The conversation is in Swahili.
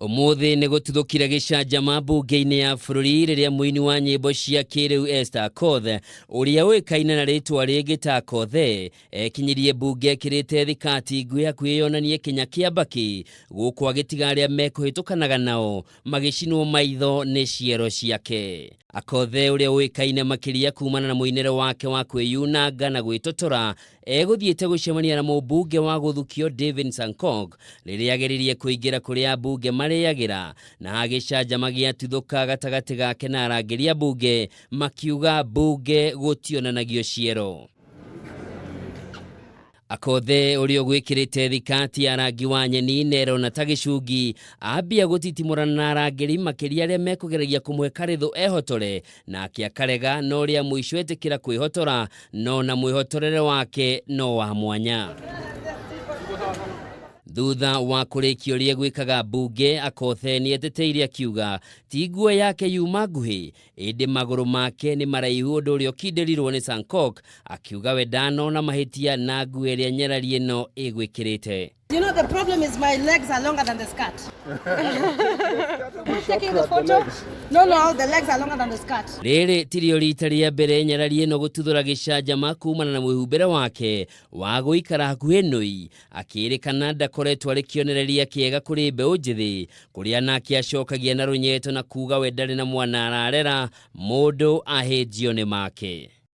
Umuthi ni gututhukira gicanjama mbunge-ini ya bururi riria muini wa nyimbo cia kiriu Akothee uria uikaine na ritwa ringi ta Akothee ekinyirie mbunge ekirite thikati nguhi hakuhi yonanie kinya kiambaki guku agitiga aria mekuhitukanaga nao magicinwo maitho ni ciero ciake. Akothee uria uikaine makiria kumana na muinire wake wa kwiyunanga na gwitotora eguthiite gucemania na mumbunge wa guthukio David Sankok riria ageririe kuingira kuria mbunge mariagira na gicanjama giatuthuka gatagati gake na arangiria mbunge makiuga mbunge gutionanagio ciero. Akothee uria gwikirite thikati ya rangi wa nyeni nero na tagicungi ambia gutitimurana na arangiri makiria aria mekugeragia kumwe karithu ehotore na akiakarega no ria muico etikira kwihotora no na mwihotorere wake no wa mwanya. Thutha wa kurikio ria gwikaga mbunge, Akothee ni eteteire akiuga ti nguo yake yuma nguhi indi maguru make ni maraihu undu uria ukindirirwo ni Sankok akiuga we ndanona mahitia na nguo iria nyarari ino igwikirite. You know, the problem is my legs are longer than the skirt. Who's taking the photo? No, the legs are longer than the skirt. Riri tirio rita ria mbere nyarari ino gututhura gicanjama kumana na mwihumbire wake wa guikara hakuhi nui akirikana ndakoretwo ari kionereria kiega kuri mbeu njithi kuria nake acokagia na runyeto na kuga we ndari na mwana ararera mundu ahĩnjio ni make.